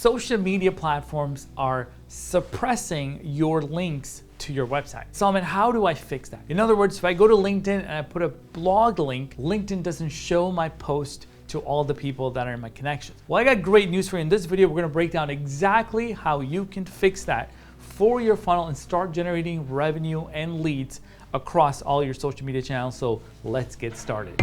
social media platforms are suppressing your links to your website. Solomon, how do I fix that? In other words, if I go to LinkedIn and I put a blog link, LinkedIn doesn't show my post to all the people that are in my connections. Well, I got great news for you. In this video, we're gonna break down exactly how you can fix that for your funnel and start generating revenue and leads across all your social media channels. So let's get started.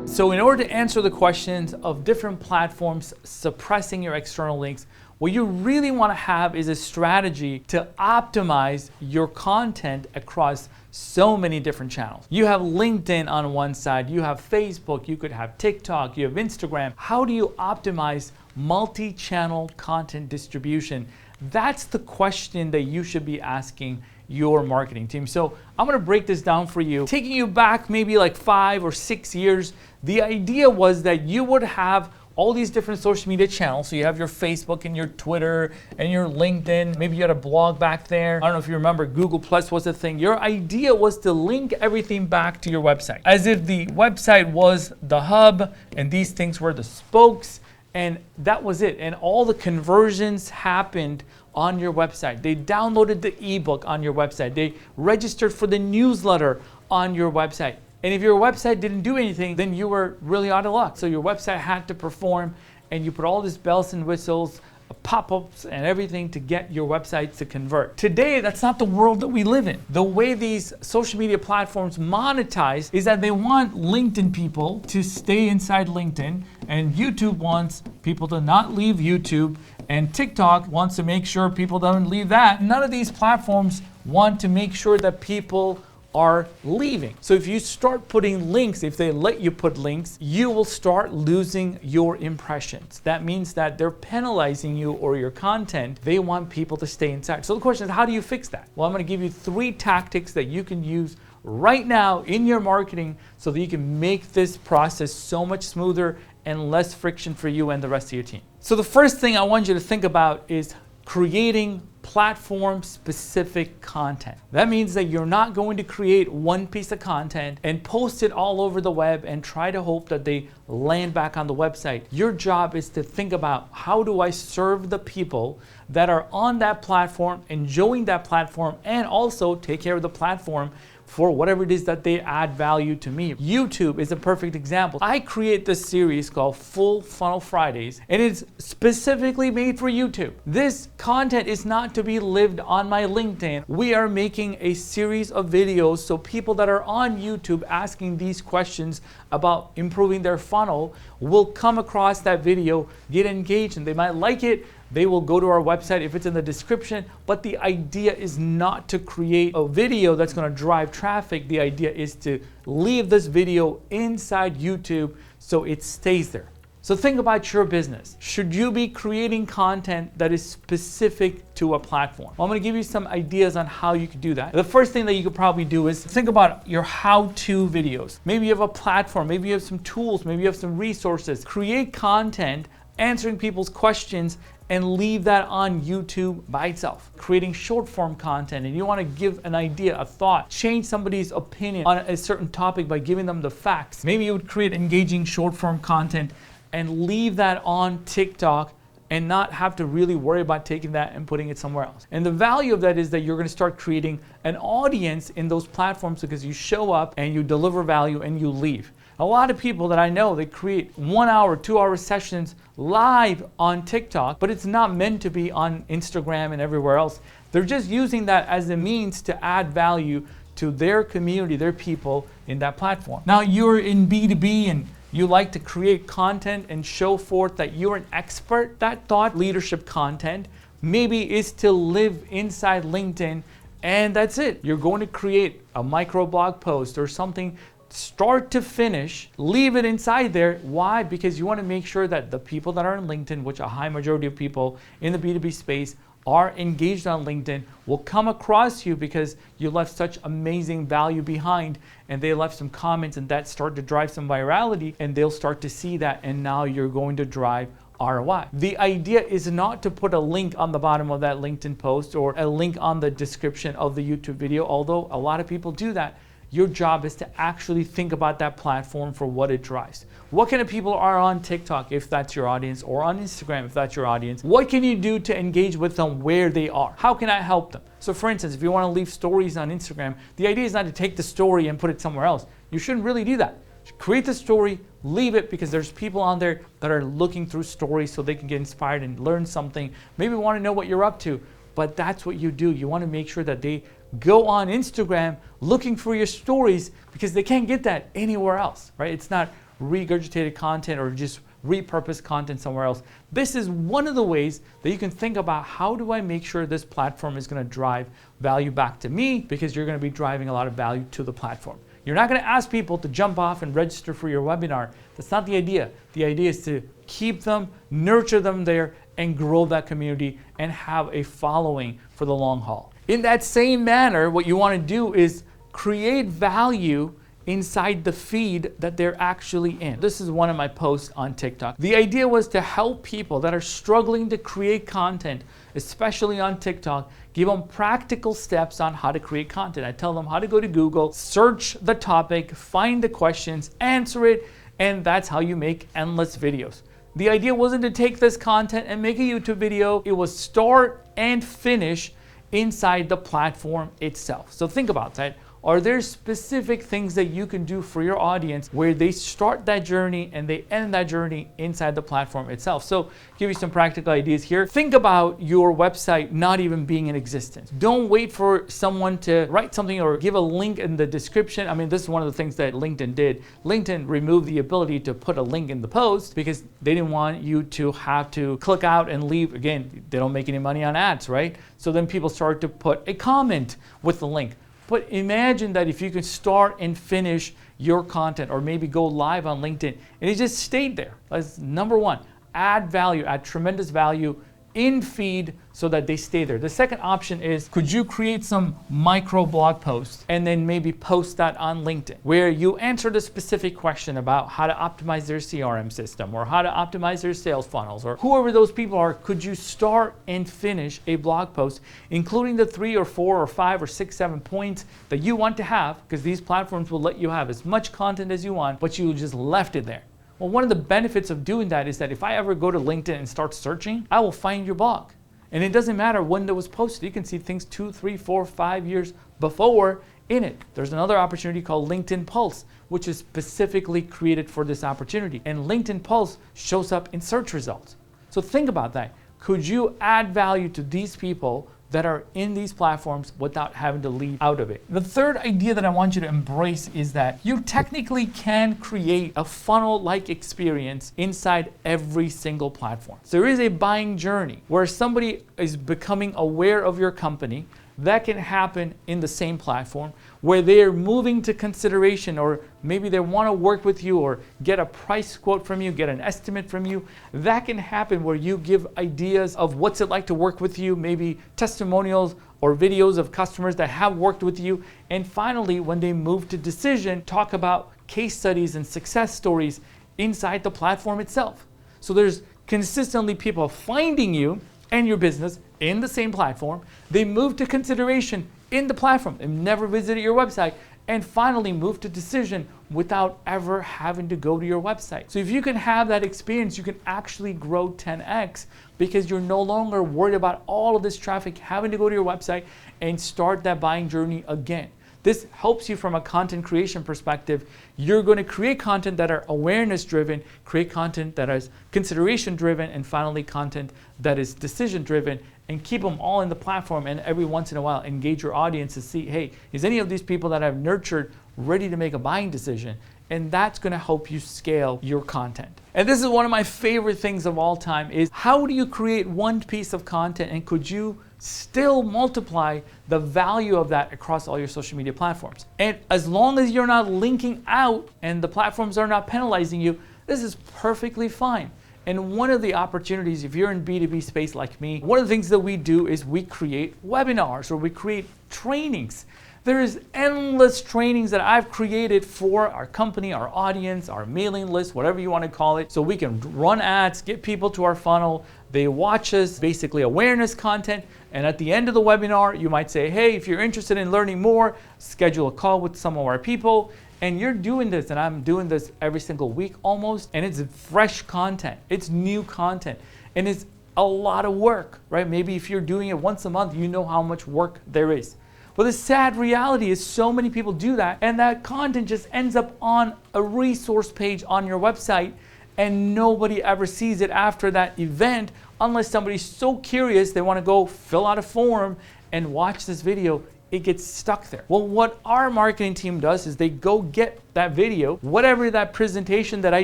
So in order to answer the questions of different platforms suppressing your external links, what you really want to have is a strategy to optimize your content across so many different channels. You have LinkedIn on one side, you have Facebook, you could have TikTok, you have Instagram. How do you optimize multi-channel content distribution? That's the question that you should be asking your marketing team. So I'm gonna break this down for you. Taking you back maybe like 5 or 6 years, the idea was that you would have all these different social media channels. So you have your Facebook and your Twitter and your LinkedIn. Maybe you had a blog back there. I don't know if you remember, Google Plus was a thing. Your idea was to link everything back to your website, as if the website was the hub and these things were the spokes, and that was it. And all the conversions happened on your website. They downloaded the ebook on your website. They registered for the newsletter on your website. And if your website didn't do anything, then you were really out of luck. So your website had to perform, and you put all these bells and whistles, pop-ups and everything to get your website to convert. Today, that's not the world that we live in. The way these social media platforms monetize is that they want LinkedIn people to stay inside LinkedIn, and YouTube wants people to not leave YouTube, and TikTok wants to make sure people don't leave that. None of these platforms want to make sure that people are leaving. So if you start putting links, if they let you put links, you will start losing your impressions. That means that they're penalizing you or your content. They want people to stay inside. So the question is, how do you fix that? Well, I'm gonna give you 3 tactics that you can use right now in your marketing so that you can make this process so much smoother and less friction for you and the rest of your team. So the first thing I want you to think about is creating platform-specific content. That means that you're not going to create one piece of content and post it all over the web and try to hope that they land back on the website. Your job is to think about, how do I serve the people that are on that platform, enjoying that platform, and also take care of the platform for whatever it is that they add value to me. YouTube is a perfect example. I create this series called Full Funnel Fridays, and it's specifically made for YouTube. This content is not to be lived on my LinkedIn. We are making a series of videos so people that are on YouTube asking these questions about improving their funnel will come across that video, get engaged, and they might like it. They will go to our website if it's in the description, but the idea is not to create a video that's gonna drive traffic. The idea is to leave this video inside YouTube so it stays there. So think about your business. Should you be creating content that is specific to a platform? Well, I'm gonna give you some ideas on how you could do that. The first thing that you could probably do is think about your how-to videos. Maybe you have a platform, maybe you have some tools, maybe you have some resources. Create content answering people's questions and leave that on YouTube by itself. Creating short form content, and you want to give an idea, a thought, change somebody's opinion on a certain topic by giving them the facts. Maybe you would create engaging short form content and leave that on TikTok and not have to really worry about taking that and putting it somewhere else. And the value of that is that you're going to start creating an audience in those platforms because you show up and you deliver value and you leave. A lot of people that I know, they create 1 hour, 2 hour sessions live on TikTok, but it's not meant to be on Instagram and everywhere else. They're just using that as a means to add value to their community, their people in that platform. Now you're in B2B and you like to create content and show forth that you're an expert. That thought leadership content maybe is to live inside LinkedIn, and that's it. You're going to create a micro blog post or something start to finish, leave it inside there. Why? Because you want to make sure that the people that are on LinkedIn, which a high majority of people in the B2B space are engaged on LinkedIn, will come across you because you left such amazing value behind, and they left some comments, and that start to drive some virality, and they'll start to see that, and now you're going to drive ROI. The idea is not to put a link on the bottom of that LinkedIn post or a link on the description of the YouTube video, although a lot of people do that. Your job is to actually think about that platform for what it drives. What kind of people are on TikTok, if that's your audience, or on Instagram, if that's your audience? What can you do to engage with them where they are? How can I help them? So for instance, if you want to leave stories on Instagram, the idea is not to take the story and put it somewhere else. You shouldn't really do that. Create the story, leave it, because there's people on there that are looking through stories so they can get inspired and learn something, maybe want to know what you're up to. But that's what you do. You want to make sure that they go on Instagram looking for your stories, because they can't get that anywhere else, right? It's not regurgitated content or just repurposed content somewhere else. This is one of the ways that you can think about, how do I make sure this platform is going to drive value back to me, because you're going to be driving a lot of value to the platform. You're not going to ask people to jump off and register for your webinar. That's not the idea. The idea is to keep them, nurture them there, and grow that community and have a following for the long haul. In that same manner, what you want to do is create value inside the feed that they're actually in. This is one of my posts on TikTok. The idea was to help people that are struggling to create content, especially on TikTok, give them practical steps on how to create content. I tell them how to go to Google, search the topic, find the questions, answer it, and that's how you make endless videos. The idea wasn't to take this content and make a YouTube video. It was start and finish inside the platform itself. So think about that. Are there specific things that you can do for your audience where they start that journey and they end that journey inside the platform itself? So give you some practical ideas here. Think about your website not even being in existence. Don't wait for someone to write something or give a link in the description. I mean, this is one of the things that LinkedIn did. LinkedIn removed the ability to put a link in the post because they didn't want you to have to click out and leave. Again, they don't make any money on ads, right? So then people started to put a comment with the link. But imagine that if you could start and finish your content, or maybe go live on LinkedIn and it just stayed there. That's number one. Add value, add tremendous value in feed so that they stay there. The second option is, could you create some micro blog posts and then maybe post that on LinkedIn, where you answer the specific question about how to optimize their CRM system or how to optimize their sales funnels, or whoever those people are. Could you start and finish a blog post, including the 3 or 4 or 5 or 6, 7 points that you want to have, because these platforms will let you have as much content as you want, but you just left it there. Well, one of the benefits of doing that is that if I ever go to LinkedIn and start searching, I will find your blog. And it doesn't matter when that was posted. You can see things 2, 3, 4, 5 years before in it. There's another opportunity called LinkedIn Pulse, which is specifically created for this opportunity. And LinkedIn Pulse shows up in search results. So think about that. Could you add value to these people that are in these platforms without having to leave out of it? The third idea that I want you to embrace is that you technically can create a funnel-like experience inside every single platform. So there is a buying journey where somebody is becoming aware of your company. That can happen in the same platform, where they're moving to consideration, or maybe they want to work with you or get a price quote from you, get an estimate from you. That can happen where you give ideas of what's it like to work with you, maybe testimonials or videos of customers that have worked with you. And finally, when they move to decision, talk about case studies and success stories inside the platform itself. So there's consistently people finding you and your business in the same platform. They move to consideration in the platform and never visited your website, and finally move to decision without ever having to go to your website. So if you can have that experience, you can actually grow 10x, because you're no longer worried about all of this traffic having to go to your website and start that buying journey again. This helps you from a content creation perspective. You're going to create content that are awareness driven, create content that is consideration driven, and finally content that is decision driven, and keep them all in the platform. And every once in a while, engage your audience to see, hey, is any of these people that I've nurtured ready to make a buying decision? And that's going to help you scale your content. And this is one of my favorite things of all time, is how do you create one piece of content, and could you still multiply the value of that across all your social media platforms? And as long as you're not linking out and the platforms are not penalizing you, this is perfectly fine. And one of the opportunities, if you're in B2B space like me, one of the things that we do is we create webinars, or we create trainings. There is endless trainings that I've created for our company, our audience, our mailing list, whatever you want to call it, so we can run ads, get people to our funnel, They watch us, basically awareness content. And at the end of the webinar, you might say, hey, if you're interested in learning more, schedule a call with some of our people. And you're doing this, and I'm doing this every single week almost, and it's fresh content. It's new content, and it's a lot of work, right? Maybe if you're doing it once a month, you know how much work there is. But the sad reality is so many people do that, and that content just ends up on a resource page on your website, and nobody ever sees it after that event unless somebody's so curious they want to go fill out a form and watch this video. It gets stuck there. Well, what our marketing team does is they go get that video, whatever that presentation that I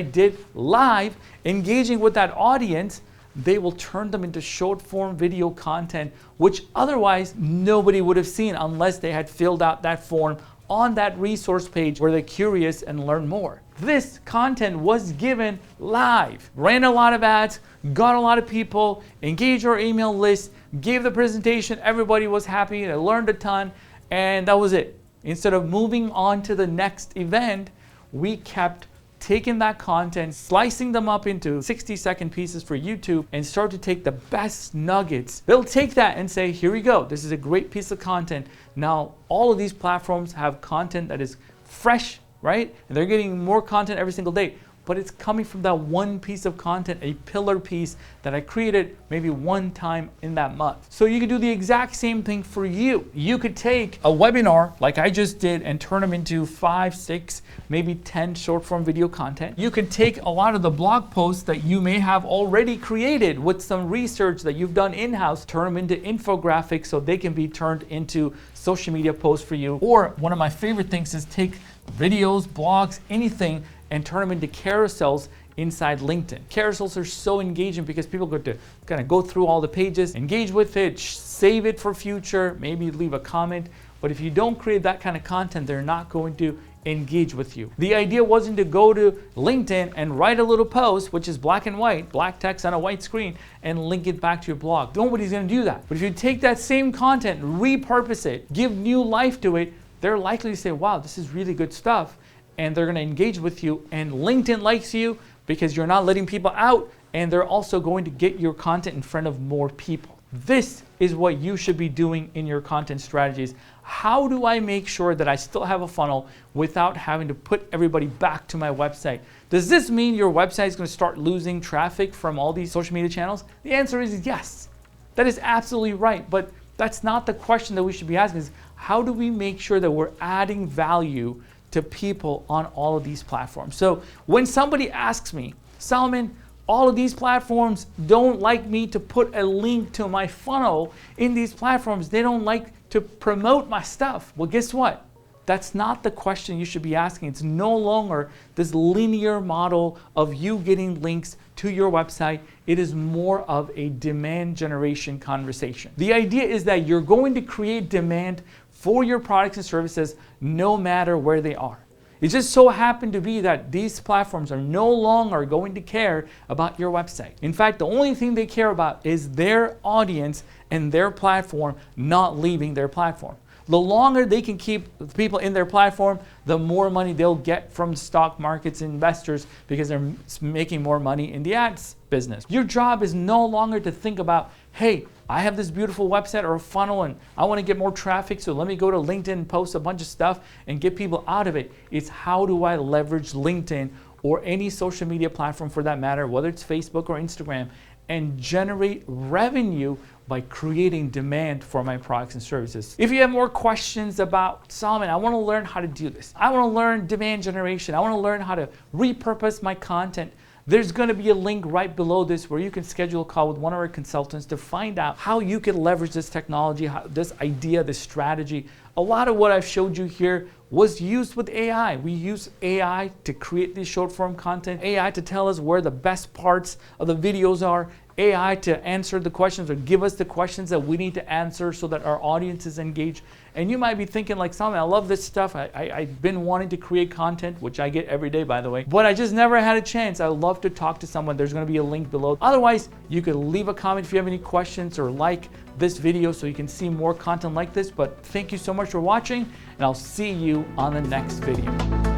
did live, engaging with that audience, they will turn them into short form video content, which otherwise nobody would have seen unless they had filled out that form on that resource page where they're curious and learn more. This content was given live, ran a lot of ads, got a lot of people, engaged our email list, gave the presentation, everybody was happy, they learned a ton, and that was it. Instead of moving on to the next event, we kept taking that content, slicing them up into 60-second pieces for YouTube, and start to take the best nuggets. They'll take that and say, here we go, this is a great piece of content. Now, all of these platforms have content that is fresh, right? And they're getting more content every single day. But it's coming from that one piece of content, a pillar piece that I created maybe one time in that month. So you could do the exact same thing for you. You could take a webinar like I just did and turn them into 5, 6, maybe 10 short form video content. You could take a lot of the blog posts that you may have already created with some research that you've done in-house, turn them into infographics so they can be turned into social media posts for you. Or one of my favorite things is take videos, blogs, anything, and turn them into carousels inside LinkedIn. Carousels are so engaging because people get to kind of go through all the pages, engage with it, save it for future, maybe leave a comment. But if you don't create that kind of content, they're not going to engage with you. The idea wasn't to go to LinkedIn and write a little post, which is black and white, black text on a white screen, and link it back to your blog. Nobody's gonna do that. But if you take that same content, repurpose it, give new life to it, they're likely to say, wow, this is really good stuff. And they're going to engage with you, and LinkedIn likes you because you're not letting people out, and they're also going to get your content in front of more people. This is what you should be doing in your content strategies. How do I make sure that I still have a funnel without having to put everybody back to my website? Does this mean your website is going to start losing traffic from all these social media channels? The answer is yes. That is absolutely right, but that's not the question that we should be asking. Is how do we make sure that we're adding value to people on all of these platforms? So when somebody asks me, Salman, all of these platforms don't like me to put a link to my funnel in these platforms. They don't like to promote my stuff. Well, guess what? That's not the question you should be asking. It's no longer this linear model of you getting links to your website. It is more of a demand generation conversation. The idea is that you're going to create demand for your products and services no matter where they are. It just so happened to be that these platforms are no longer going to care about your website. In fact, the only thing they care about is their audience and their platform not leaving their platform. The longer they can keep people in their platform, the more money they'll get from stock markets and investors because they're making more money in the ads business. Your job is no longer to think about, hey, I have this beautiful website or a funnel and I want to get more traffic, so let me go to LinkedIn and post a bunch of stuff and get people out of it. It's how do I leverage LinkedIn or any social media platform for that matter, whether it's Facebook or Instagram, and generate revenue by creating demand for my products and services. If you have more questions about Salman, I want to learn how to do this. I want to learn demand generation. I want to learn how to repurpose my content. There's going to be a link right below this where you can schedule a call with one of our consultants to find out how you can leverage this technology, this idea, this strategy. A lot of what I've showed you here was used with AI. We use AI to create these short form content, AI to tell us where the best parts of the videos are, AI to answer the questions or give us the questions that we need to answer so that our audience is engaged. And you might be thinking like, Salman, I love this stuff. I've been wanting to create content, which I get every day, by the way, but I just never had a chance. I would love to talk to someone. There's going to be a link below. Otherwise, you could leave a comment if you have any questions or like this video so you can see more content like this. But thank you so much for watching, and I'll see you on the next video.